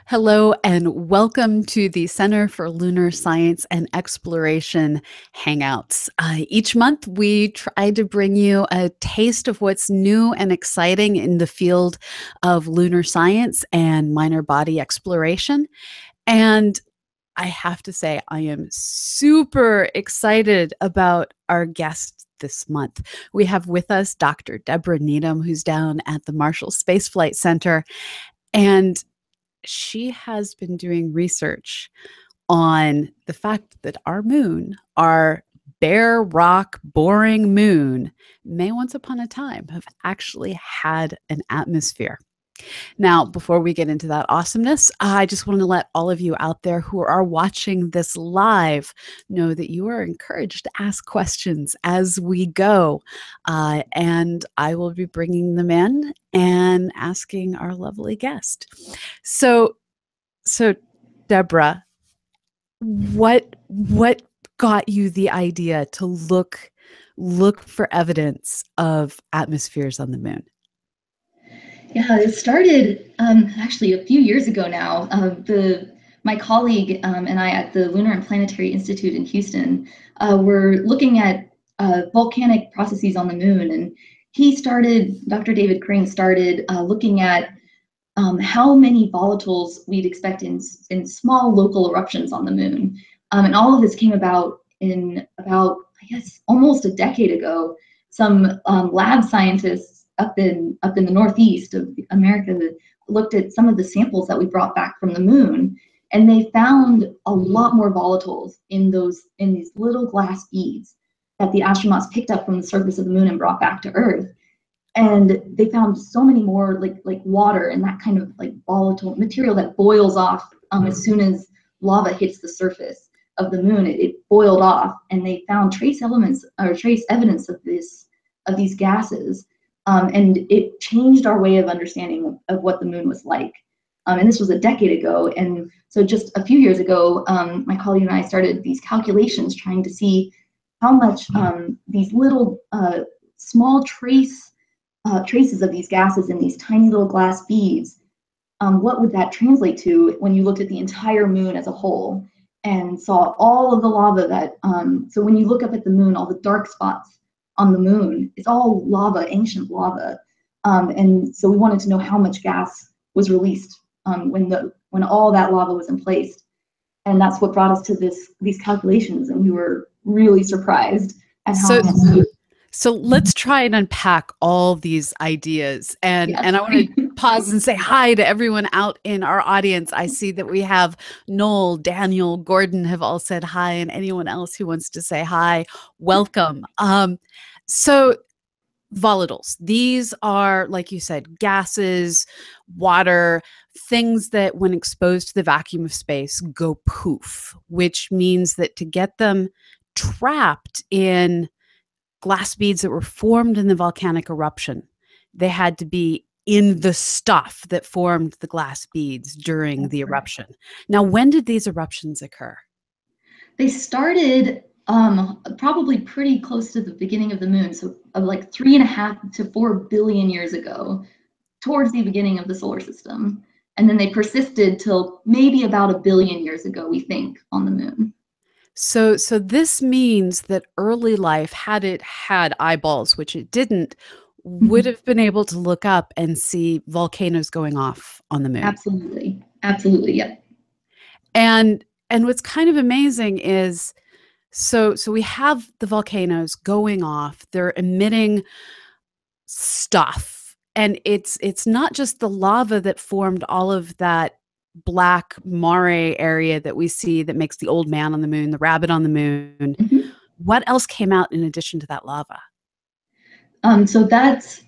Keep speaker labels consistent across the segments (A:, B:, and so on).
A: Hello, and welcome to the Center for Lunar Science and Exploration Hangouts. Each month, we try to bring you a taste of what's new and exciting in the field of lunar science and minor body exploration. And I have to say, I am super excited about our guest this month. We have with us Dr. Deborah Needham, who's down at the Marshall Space Flight Center. And she has been doing research on the fact that our moon, our bare rock, boring moon, may once upon a time have actually had an atmosphere. Now, before we get into that awesomeness, I just want to let all of you out there who are watching this live know that you are encouraged to ask questions as we go. And I will be bringing them in and asking our lovely guest. So, Deborah, what got you the idea to look for evidence of atmospheres on the moon?
B: Yeah, it started actually a few years ago now. My colleague and I at the Lunar and Planetary Institute in Houston were looking at volcanic processes on the moon, and Dr. David Crane started looking at how many volatiles we'd expect in small local eruptions on the moon. And all of this came about in about, I guess, almost a decade ago. Some lab scientists up in the northeast of America looked at some of the samples that we brought back from the moon, and they found a lot more volatiles in these little glass beads that the astronauts picked up from the surface of the moon and brought back to Earth. And they found so many more like water and that kind of like volatile material that boils off as soon as lava hits the surface of the moon. It boiled off, and they found trace evidence of these gases. And it changed our way of understanding of what the moon was like. And this was a decade ago. And so just a few years ago, my colleague and I started these calculations trying to see how much these little small traces of these gases in these tiny little glass beads, what would that translate to when you looked at the entire moon as a whole and saw all of the lava that, so when you look up at the moon, all the dark spots on the moon, it's all lava, ancient lava. And so we wanted to know how much gas was released when all that lava was in place. And that's what brought us to these calculations, and we were really surprised at how
A: So let's try and unpack all these ideas. And I want to pause and say hi to everyone out in our audience. I see that we have Noel, Daniel, Gordon have all said hi, and anyone else who wants to say hi, welcome. So volatiles, these are, like you said, gases, water, things that when exposed to the vacuum of space go poof, which means that to get them trapped in glass beads that were formed in the volcanic eruption, they had to be in the stuff that formed the glass beads during the eruption. Now, when did these eruptions occur?
B: They started probably pretty close to the beginning of the moon, so like 3.5 to 4 billion years ago, towards the beginning of the solar system. And then they persisted till maybe about 1 billion years ago, we think, on the moon.
A: So this means that early life, had it had eyeballs, which it didn't, would have been able to look up and see volcanoes going off on the moon.
B: Absolutely. Absolutely, yeah.
A: And what's kind of amazing is, so we have the volcanoes going off, they're emitting stuff. And it's not just the lava that formed all of that black mare area that we see that makes the old man on the moon, the rabbit on the moon. What else came out in addition to that lava?
B: So that's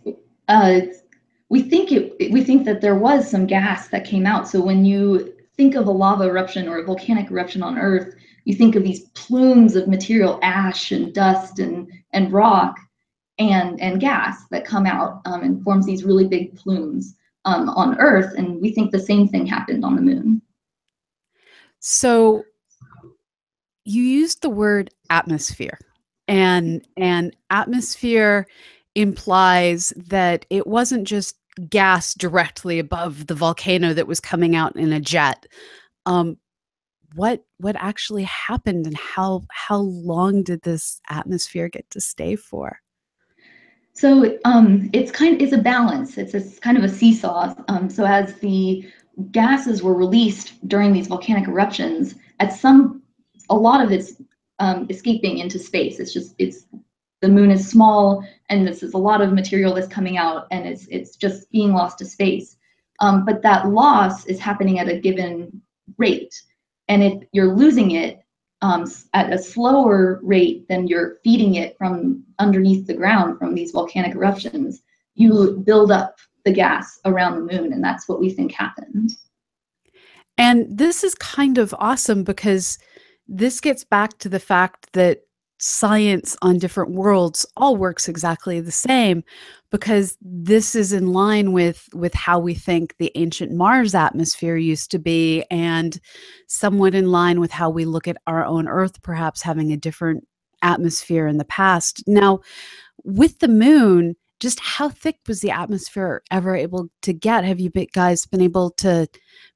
B: we think that there was some gas that came out. So when you think of a lava eruption or a volcanic eruption on Earth, you think of these plumes of material, ash and dust and rock and gas that come out and forms these really big plumes on Earth. And we think the same thing happened on the moon.
A: So you used the word atmosphere, and atmosphere implies that it wasn't just gas directly above the volcano that was coming out in a jet. Um, what actually happened, and how long did this atmosphere get to stay for?
B: So it's a balance. It's kind of a seesaw. So as the gases were released during these volcanic eruptions, a lot of it's escaping into space. It's the moon is small, and this is a lot of material that's coming out, and it's just being lost to space. But that loss is happening at a given rate, and if you're losing it at a slower rate than you're feeding it from underneath the ground from these volcanic eruptions, you build up the gas around the moon, and that's what we think happened.
A: And this is kind of awesome because this gets back to the fact that science on different worlds all works exactly the same, because this is in line with how we think the ancient Mars atmosphere used to be, and somewhat in line with how we look at our own Earth perhaps having a different atmosphere in the past. Now, with the moon, just how thick was the atmosphere ever able to get? Have you guys been able to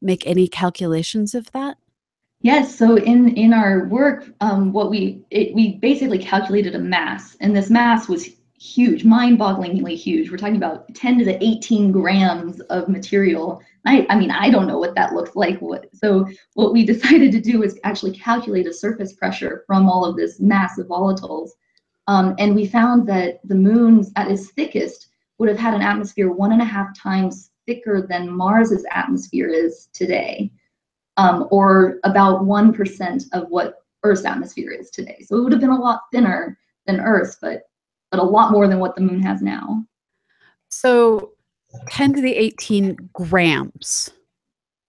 A: make any calculations of that?
B: Yes, so in our work, we basically calculated a mass, and this mass was huge, mind-bogglingly huge. We're talking about 10 to the 18 grams of material. I mean, I don't know what that looks like. So what we decided to do is actually calculate a surface pressure from all of this mass of volatiles, and we found that the moon's at its thickest would have had an atmosphere 1.5 times thicker than Mars's atmosphere is today. Or about 1% of what Earth's atmosphere is today. So it would have been a lot thinner than Earth's, but a lot more than what the moon has now.
A: So 10 to the 18 grams.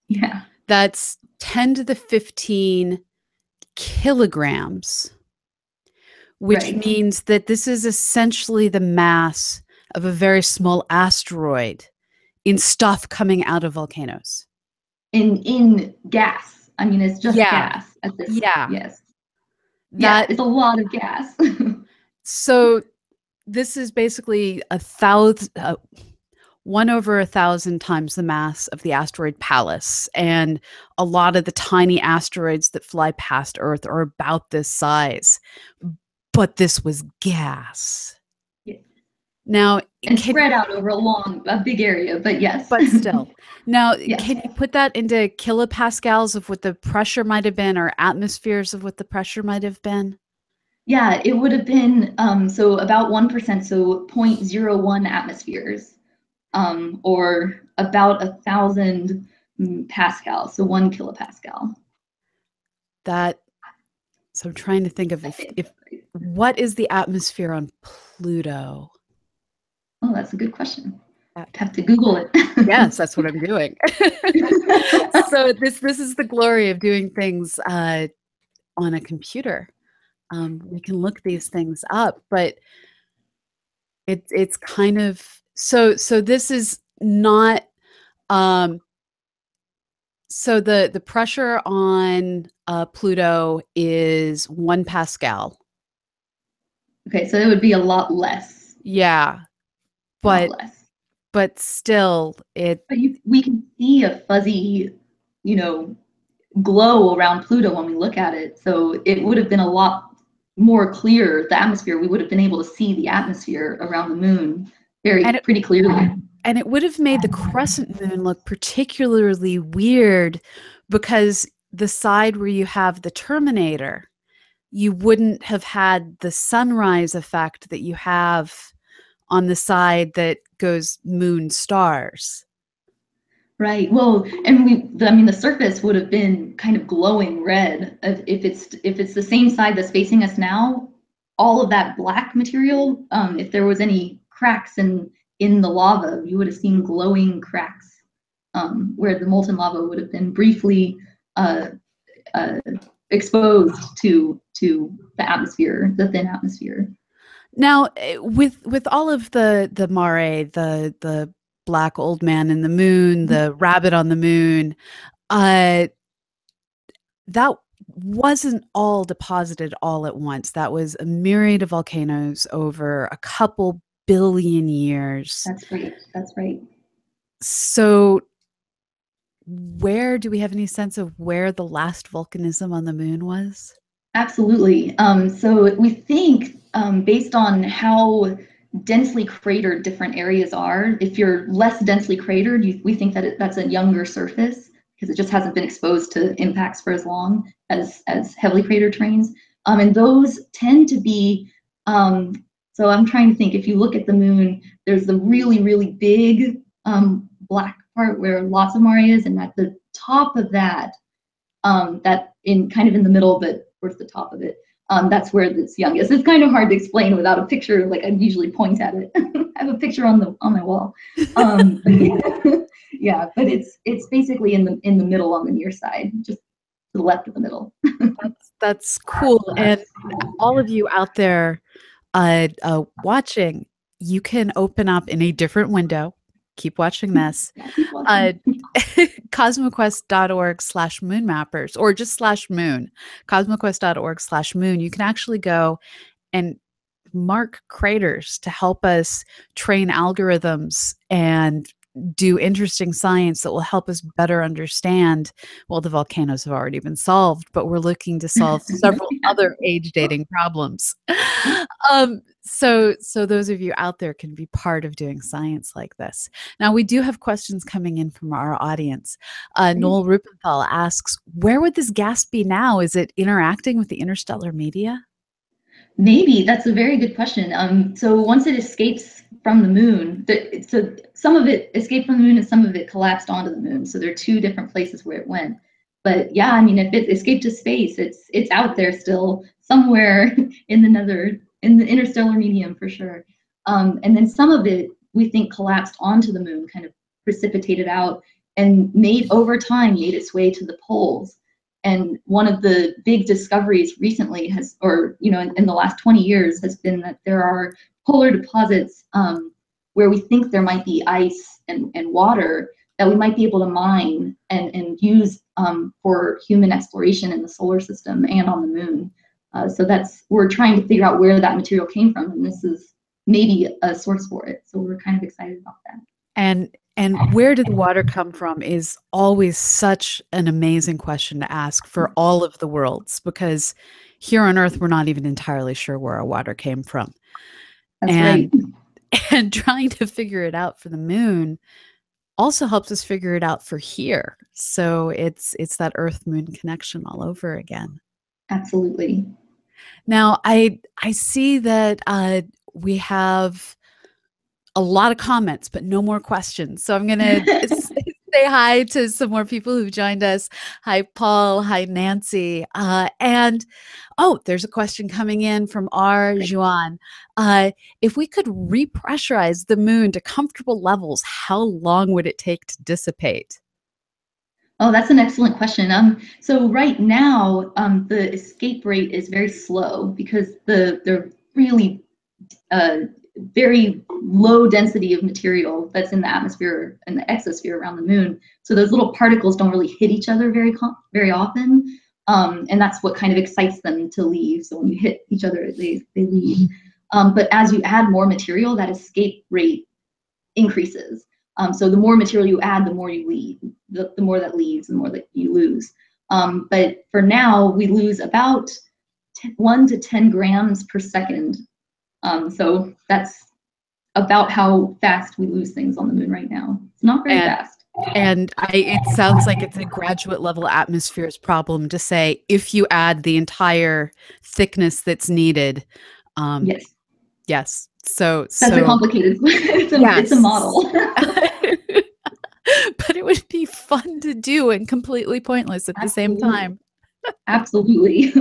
B: Yeah.
A: That's 10 to the 15 kilograms, which
B: Right.
A: means that this is essentially the mass of a very small asteroid in stuff coming out of volcanoes.
B: In gas. I mean, it's just
A: Yeah.
B: gas at this.
A: Yeah.
B: Yes. Yeah,
A: That
B: it's a lot of gas.
A: so this is basically 1/1,000 times the mass of the asteroid Pallas, and a lot of the tiny asteroids that fly past Earth are about this size. But this was gas.
B: Yeah.
A: Now,
B: And spread out over a big area, but yes.
A: but still. Now,
B: Yes.
A: can you put that into kilopascals of what the pressure might have been, or atmospheres of what the pressure might have been?
B: Yeah, it would have been so about 1%, so 0.01 atmospheres. Or about 1,000 pascals, so 1 kilopascal.
A: So I'm trying to think of if what is the atmosphere on Pluto?
B: Oh, that's a good question. I'd have to Google it.
A: Yes, that's what I'm doing. So this is the glory of doing things on a computer. We can look these things up, but it's kind of so this is not so the pressure on Pluto is 1 pascal.
B: Okay, so it would be a lot less.
A: Yeah,
B: A lot
A: but
B: less.
A: but still
B: But we can see a fuzzy, you know, glow around Pluto when we look at it. So it would have been a lot more clear, the atmosphere. We would have been able to see the atmosphere around the moon pretty clearly.
A: And it would have made the crescent moon look particularly weird, because the side where you have the terminator, you wouldn't have had the sunrise effect that you have on the side that goes moon stars.
B: Right. Well, and I mean, the surface would have been kind of glowing red. If it's the same side that's facing us now, all of that black material, if there was any cracks in the lava, you would have seen glowing cracks, where the molten lava would have been briefly exposed to the atmosphere, the thin atmosphere.
A: Now, with all of the mare, the black old man in the moon, the rabbit on the moon, that wasn't all deposited all at once. That was a myriad of volcanoes over a couple billion years.
B: That's right. That's right.
A: So where do we have any sense of where the last volcanism on the moon was?
B: Absolutely. So we think, based on how densely cratered different areas are, if you're less densely cratered, we think that that's a younger surface because it just hasn't been exposed to impacts for as long as heavily cratered terrains. And those tend to be, so I'm trying to think, if you look at the moon, there's the really, really big black part where lots of Mare is, and at the top of that, that in kind of in the middle, but towards the top of it, that's where it's youngest. It's kind of hard to explain without a picture. Like I usually point at it. I have a picture on my wall. Yeah, but it's basically in the middle on the near side, just to the left of the middle.
A: That's cool. And all of you out there watching, you can open up in a different window. Keep watching this.
B: Yeah, keep watching.
A: Cosmoquest.org/moonmappers or just /moon. Cosmoquest.org/moon. You can actually go and mark craters to help us train algorithms and do interesting science that will help us better understand. Well, the volcanoes have already been solved, but we're looking to solve several
B: Yeah.
A: other age dating problems. So those of you out there can be part of doing science like this. Now, we do have questions coming in from our audience. Noel Rupenthal asks, where would this gas be now? Is it interacting with the interstellar media?
B: Maybe that's a very good question. So once it escapes from the moon, so some of it escaped from the moon and some of it collapsed onto the moon. So there are two different places where it went. But yeah, I mean, if it escaped to space, it's out there still somewhere in the interstellar medium for sure. And then some of it we think collapsed onto the moon, kind of precipitated out, and over time made its way to the poles. And one of the big discoveries recently in the last 20 years has been that there are polar deposits where we think there might be ice and water that we might be able to mine and use for human exploration in the solar system and on the moon. So we're trying to figure out where that material came from, and this is maybe a source for it. So we're kind of excited about that.
A: And where did the water come from is always such an amazing question to ask for all of the worlds, because here on Earth, we're not even entirely sure where our water came from.
B: That's
A: And
B: right.
A: and trying to figure it out for the moon also helps us figure it out for here. So it's that Earth moon connection all over again.
B: Absolutely.
A: Now, I see that we have a lot of comments, but no more questions. So I'm going to say hi to some more people who've joined us. Hi, Paul. Hi, Nancy. There's a question coming in from R. Juan. If we could repressurize the moon to comfortable levels, how long would it take to dissipate?
B: Oh, that's an excellent question. So right now, the escape rate is very slow because the really very low density of material that's in the atmosphere and the exosphere around the moon. So those little particles don't really hit each other very often, and that's what kind of excites them to leave. So when you hit each other, they leave. But as you add more material, that escape rate increases. So the more material you add, the more you leave. The more that leaves, the more that you lose. But for now, we lose about 1 to 10 grams per second. So that's about how fast we lose things on the moon right now. It's not very fast.
A: And it sounds like it's a graduate level atmospheres problem to say if you add the entire thickness that's needed.
B: Yes.
A: Yes.
B: That's a complicated. It's a model.
A: But it would be fun to do and completely pointless at the same time.
B: Absolutely.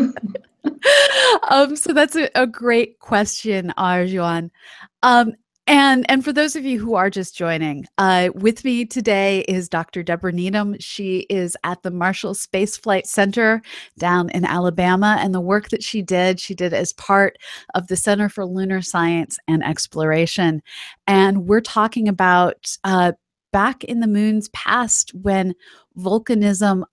A: So that's a great question, Arjuan. And for those of you who are just joining, with me today is Dr. Deborah Needham. She is at the Marshall Space Flight Center down in Alabama, and the work that she did as part of the Center for Lunar Science and Exploration. And we're talking about back in the moon's past when volcanism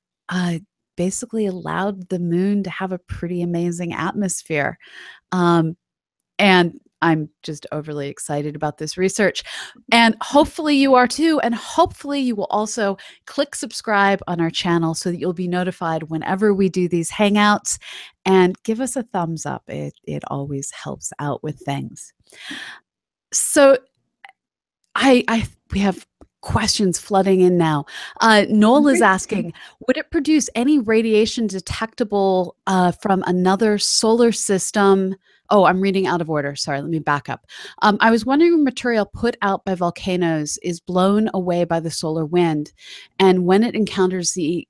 A: basically allowed the moon to have a pretty amazing atmosphere. And I'm just overly excited about this research. And hopefully you are too. And hopefully you will also click subscribe on our channel so that you'll be notified whenever we do these hangouts, and give us a thumbs up. It always helps out with things. So we have questions flooding in now. Noel is asking, would it produce any radiation detectable from another solar system? Oh, I'm reading out of order. Sorry, let me back up. I was wondering when material put out by volcanoes is blown away by the solar wind, and when it encounters the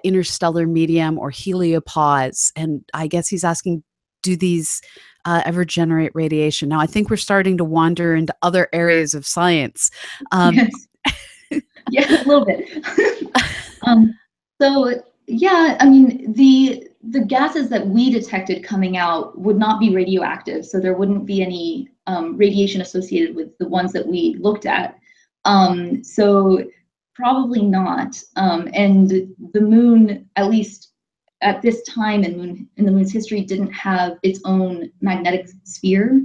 A: interstellar medium or heliopause. And I guess he's asking, do these ever generate radiation? Now, I think we're starting to wander into other areas of science.
B: Yes. Yeah, a little bit. So yeah, I mean, the gases that we detected coming out would not be radioactive, so there wouldn't be any radiation associated with the ones that we looked at. So probably not. And the moon, at least at this time in the moon's history, didn't have its own magnetic sphere.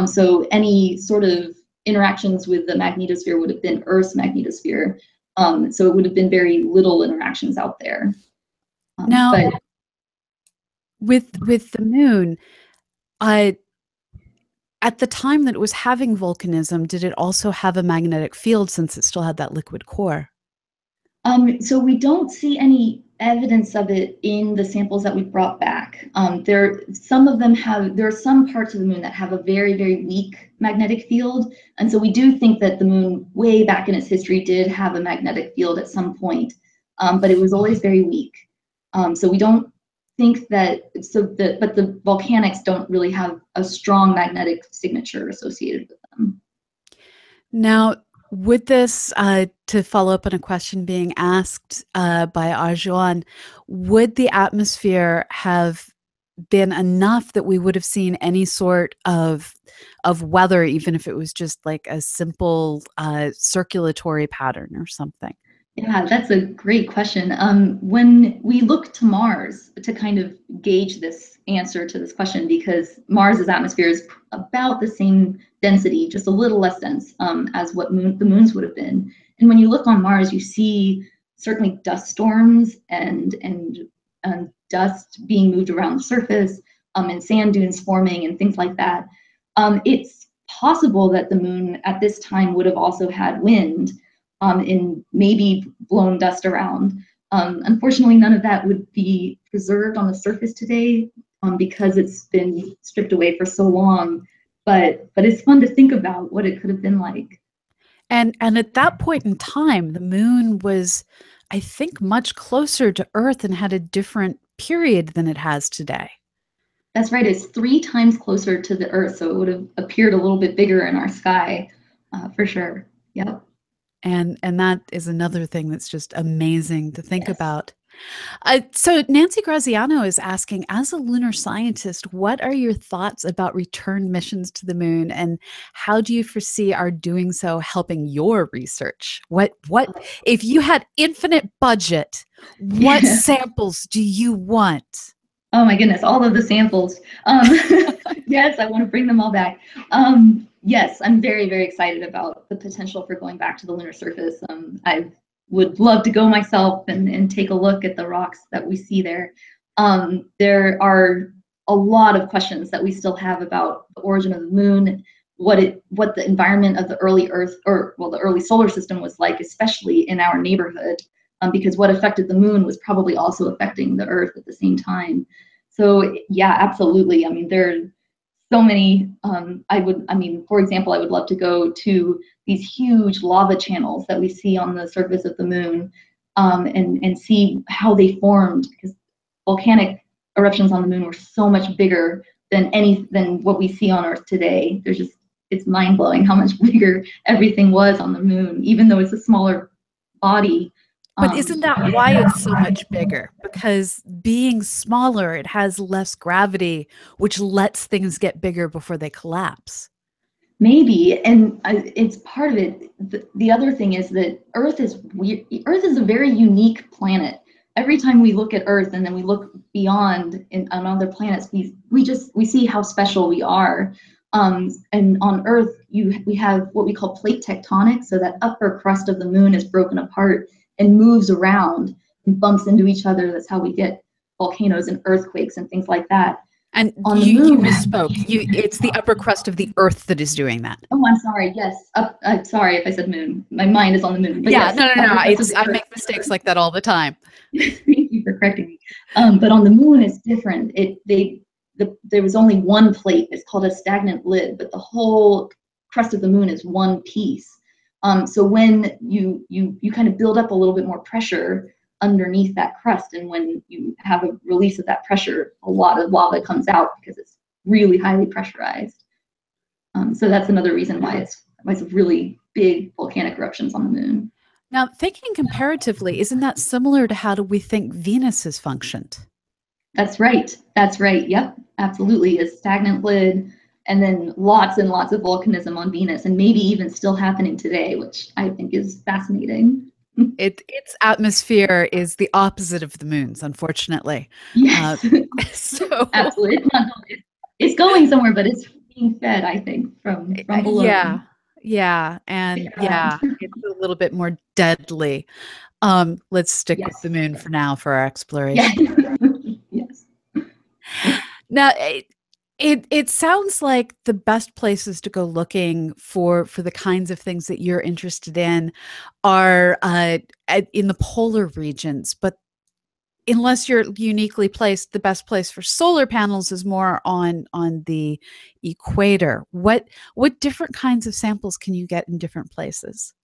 B: So any sort of interactions with the magnetosphere would have been Earth's magnetosphere. So it would have been very little interactions out there.
A: Now,
B: but
A: with the moon, at the time that it was having volcanism, did it also have a magnetic field since it still had that liquid core?
B: So we don't see any evidence of it in the samples that we brought back. There are some parts of the moon that have a very, very weak magnetic field. And so we do think that the moon, way back in its history, did have a magnetic field at some point, but it was always very weak. So we don't think that, but the volcanics don't really have a strong magnetic signature associated with them.
A: Now, would this, to follow up on a question being asked by Arjuan, would the atmosphere have been enough that we would have seen any sort of weather, even if it was just like a simple circulatory pattern or something?
B: Yeah, that's a great question. When we look to Mars to kind of gauge this answer to this question, because Mars's atmosphere is about the same density, just a little less dense as what the moon's would have been. And when you look on Mars, you see certainly dust storms and dust being moved around the surface, and sand dunes forming and things like that. It's possible that the moon at this time would have also had wind. And maybe blown dust around. Unfortunately, none of that would be preserved on the surface today because it's been stripped away for so long. But it's fun to think about what it could have been like.
A: And at that point in time, the moon was, I think, much closer to Earth and had a different period than it has today.
B: That's right. It's 3 times closer to the Earth, so it would have appeared a little bit bigger in our sky, for sure. Yep.
A: And that is another thing that's just amazing to think about. So Nancy Graziano is asking, as a lunar scientist, what are your thoughts about return missions to the moon, and how do you foresee our doing so helping your research? What if you had infinite budget, what samples do you want?
B: Oh my goodness, all of the samples. Yes, I want to bring them all back. Yes, I'm very, very excited about the potential for going back to the lunar surface. I would love to go myself and take a look at the rocks that we see there. There are a lot of questions that we still have about the origin of the moon, what the environment of the early Earth, or well, the early solar system was like, especially in our neighborhood, because what affected the moon was probably also affecting the Earth at the same time. So yeah, absolutely. I mean, there are so many. For example, I would love to go to these huge lava channels that we see on the surface of the moon, and see how they formed, because volcanic eruptions on the moon were so much bigger than what we see on Earth today. It's mind-blowing how much bigger everything was on the moon, even though it's a smaller body.
A: But isn't that why it's so much bigger? Because being smaller, it has less gravity, which lets things get bigger before they collapse.
B: Maybe, and it's part of it. The other thing is that Earth is weird. Earth is a very unique planet. Every time we look at Earth and then we look beyond on other planets, we see how special we are. And on Earth, we have what we call plate tectonics. So that upper crust of the moon is broken apart and moves around and bumps into each other. That's how we get volcanoes and earthquakes and things like that.
A: And
B: On the
A: you
B: moon,
A: misspoke. It's the upper crust of the Earth that is doing that.
B: oh, I'm sorry. Yes, I'm sorry if I said moon. My mind is on the moon. But
A: Yeah,
B: yes,
A: no. I
B: Earth.
A: make mistakes like that all the time.
B: Thank you for correcting me. But on the moon, it's different. There was only one plate. It's called a stagnant lid, but the whole crust of the moon is one piece. So when you kind of build up a little bit more pressure underneath that crust, and when you have a release of that pressure, a lot of lava comes out because it's really highly pressurized. So that's another reason why it's really big volcanic eruptions on the moon.
A: Now, thinking comparatively, isn't that similar to how do we think Venus has functioned?
B: That's right. That's right. Yep, absolutely. A stagnant lid, and then lots and lots of volcanism on Venus, and maybe even still happening today, which I think is fascinating.
A: Its atmosphere is the opposite of the moon's, unfortunately.
B: Yes,
A: So
B: absolutely. It's going somewhere, but it's being fed, I think, from below.
A: yeah, and
B: Yeah.
A: it's a little bit more deadly. Let's stick with
B: Yes.
A: the moon for now for our
B: Yes.
A: exploration.
B: Yes.
A: Now, it sounds like the best places to go looking for the kinds of things that you're interested in are in the polar regions, but unless you're uniquely placed, the best place for solar panels is more on the equator. What different kinds of samples can you get in different places?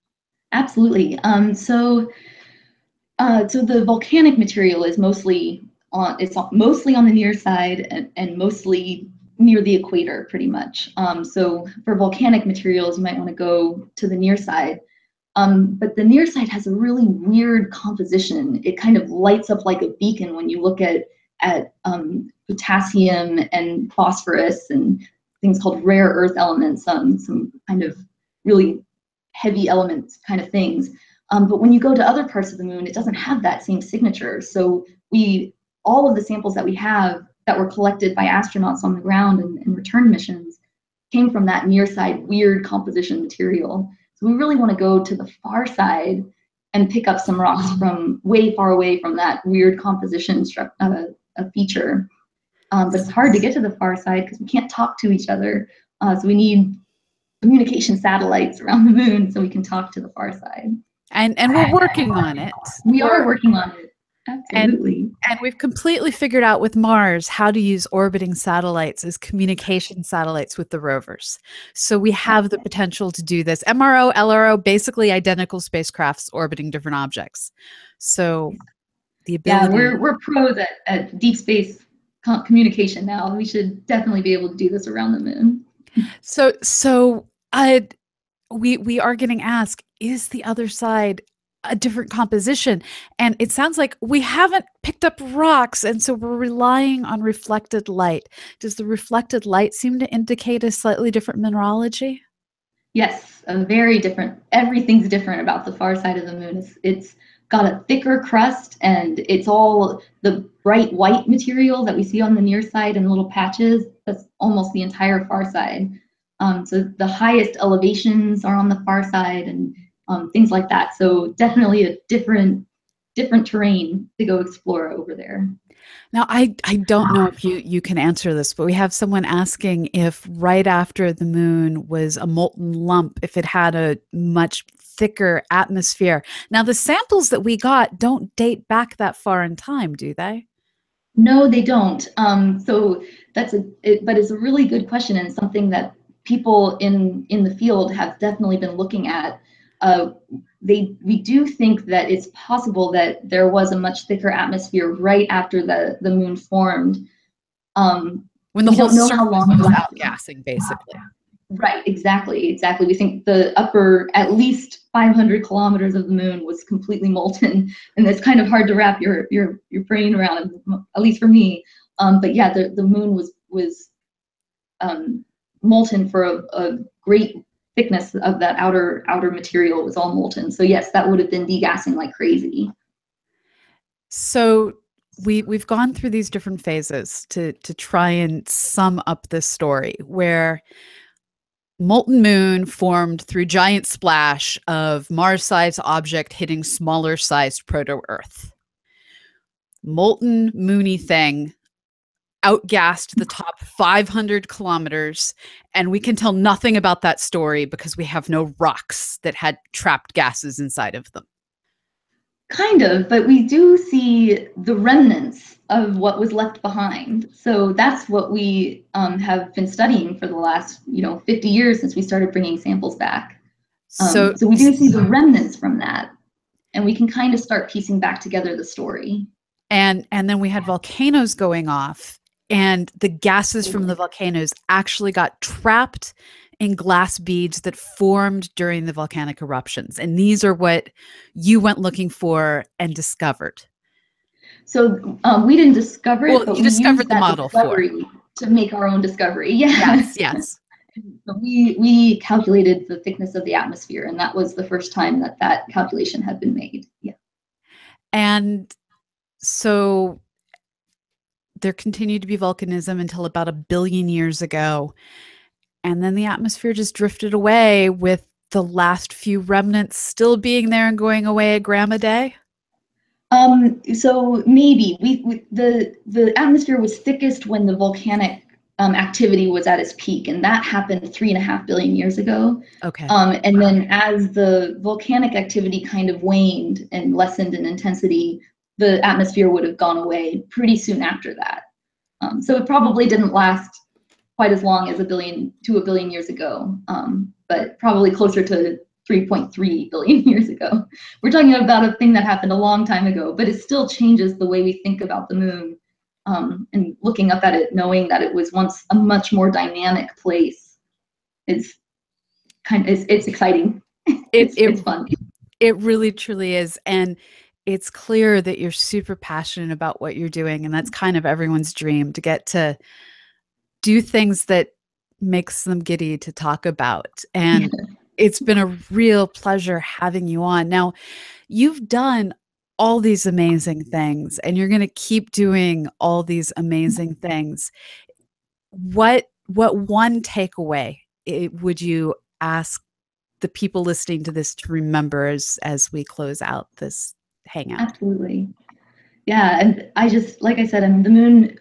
B: Absolutely. So the volcanic material is mostly mostly on the near side and mostly near the equator, pretty much. So for volcanic materials, you might want to go to the near side. But the near side has a really weird composition. It kind of lights up like a beacon when you look at potassium and phosphorus and things called rare earth elements, some kind of really heavy elements kind of things. But when you go to other parts of the moon, it doesn't have that same signature. So all of the samples that we have that were collected by astronauts on the ground and return missions came from that near side weird composition material. So we really want to go to the far side and pick up some rocks from way far away from that weird composition a feature. But it's hard to get to the far side because we can't talk to each other. So we need communication satellites around the moon so we can talk to the far side.
A: And we're working on it.
B: We are working on it.
A: And
B: Absolutely.
A: and we've completely figured out with Mars how to use orbiting satellites as communication satellites with the rovers. So we have the potential to do this. MRO, LRO, basically identical spacecrafts orbiting different objects. So the ability.
B: Yeah, we're pros at deep space communication now. We should definitely be able to do this around the moon.
A: So we are getting asked, is the other side a different composition? And it sounds like we haven't picked up rocks, and so we're relying on reflected light. Does the reflected light seem to indicate a slightly different mineralogy?
B: Yes, a very different. Everything's different about the far side of the moon. It's got a thicker crust, and it's all the bright white material that we see on the near side in little patches. That's almost the entire far side. So the highest elevations are on the far side, and things like that. So definitely a different terrain to go explore over there.
A: Now, I don't know if you can answer this, but we have someone asking if right after the moon was a molten lump, if it had a much thicker atmosphere. Now, the samples that we got don't date back that far in time, do they?
B: No, they don't. So but it's a really good question and something that people in the field have definitely been looking at. Uh, we do think that it's possible that there was a much thicker atmosphere right after the moon formed.
A: When the
B: We
A: whole
B: don't know
A: surface
B: how long it
A: was
B: lasted.
A: outgassing, basically.
B: Right, exactly. We think the upper, at least 500 kilometers of the moon was completely molten, and it's kind of hard to wrap your brain around, at least for me. But yeah, the moon was molten for a great thickness of that outer material. It was all molten. So yes, that would have been degassing like crazy.
A: So we've gone through these different phases to try and sum up this story where molten moon formed through giant splash of Mars-sized object hitting smaller-sized proto-Earth. Molten moony thing outgassed the top 500 kilometers, and we can tell nothing about that story because we have no rocks that had trapped gases inside of them.
B: Kind of, but we do see the remnants of what was left behind. So that's what we have been studying for the last, 50 years since we started bringing samples back. So we do see the remnants from that, and we can kind of start piecing back together the story.
A: And then we had volcanoes going off, and the gases from the volcanoes actually got trapped in glass beads that formed during the volcanic eruptions. And these are what you went looking for and discovered.
B: So we didn't discover it, but
A: you discovered the model
B: to make our own discovery.
A: Yes.
B: So we calculated the thickness of the atmosphere, and that was the first time that calculation had been made. Yeah.
A: And so there continued to be volcanism until about 1 billion years ago. And then the atmosphere just drifted away with the last few remnants still being there and going away a gram a day.
B: So maybe the atmosphere was thickest when the volcanic activity was at its peak, and that happened 3.5 billion years ago.
A: Okay.
B: And then as the volcanic activity kind of waned and lessened in intensity, the atmosphere would have gone away pretty soon after that. So it probably didn't last quite as long as 1 billion years ago, but probably closer to 3.3 billion years ago. We're talking about a thing that happened a long time ago, but it still changes the way we think about the moon. And looking up at it, knowing that it was once a much more dynamic place, it's exciting. It's fun.
A: It really, truly is. And it's clear that you're super passionate about what you're doing. And that's kind of everyone's dream, to get to do things that makes them giddy to talk about. And it's been a real pleasure having you on. Now, you've done all these amazing things, and you're going to keep doing all these amazing things. What one takeaway would you ask the people listening to this to remember as we close out this hangout?
B: Absolutely. Yeah. And like I said, the moon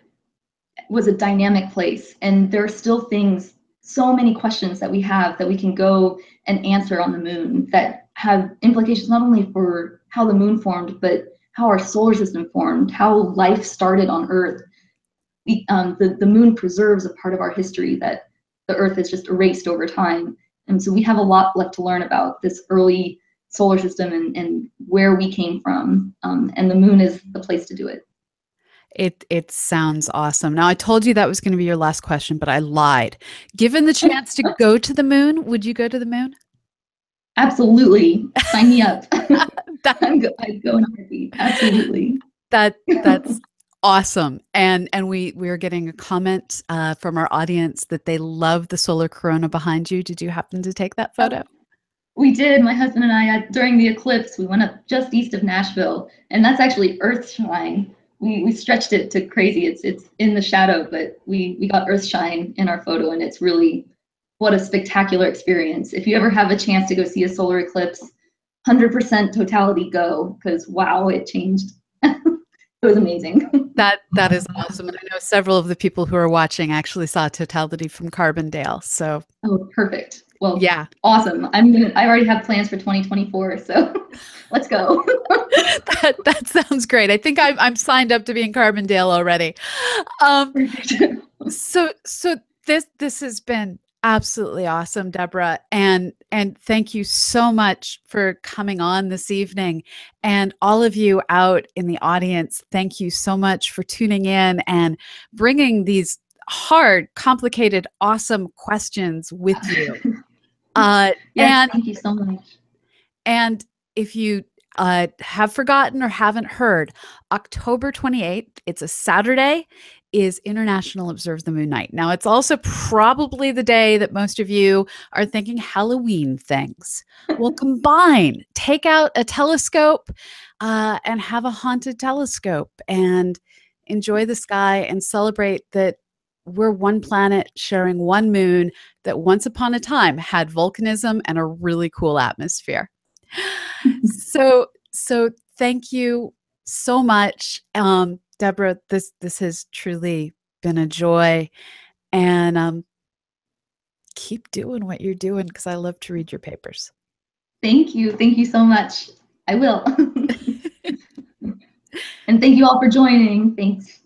B: was a dynamic place, and there are still things, so many questions that we have that we can go and answer on the moon that have implications not only for how the moon formed, but how our solar system formed, how life started on Earth. The moon preserves a part of our history that the Earth has just erased over time. And so we have a lot left to learn about this early solar system and where we came from. And the moon is the place to do it.
A: It sounds awesome. Now, I told you that was going to be your last question, but I lied. Given the chance to go to the moon, would you go to the moon?
B: Absolutely. Sign me up. I'd go in a heartbeat. Absolutely.
A: That's awesome. And we're getting a comment from our audience that they love the solar corona behind you. Did you happen to take that photo?
B: We did. My husband and I, during the eclipse, we went up just east of Nashville, and that's actually Earthshine. We stretched it to crazy. It's in the shadow, but we got Earthshine in our photo, and it's really, what a spectacular experience. If you ever have a chance to go see a solar eclipse, 100% totality go, because wow, it changed. It was amazing.
A: That is awesome. And I know several of the people who are watching actually saw totality from Carbondale. So
B: perfect. Well,
A: yeah,
B: awesome. I already have plans for 2024, so let's go.
A: that sounds great. I think I'm signed up to be in Carbondale already. So this has been absolutely awesome, Deborah, and thank you so much for coming on this evening. And all of you out in the audience, thank you so much for tuning in and bringing these hard, complicated, awesome questions with you.
B: Yes, thank you so much.
A: And if you have forgotten or haven't heard, October 28th, it's a Saturday, is International Observe the Moon Night. Now, it's also probably the day that most of you are thinking Halloween things. Well, combine, take out a telescope, and have a haunted telescope and enjoy the sky and celebrate that we're one planet sharing one moon that once upon a time had volcanism and a really cool atmosphere. So thank you so much, Deborah. This has truly been a joy, and keep doing what you're doing because I love to read your papers.
B: Thank you. Thank you so much. I will. And thank you all for joining. Thanks.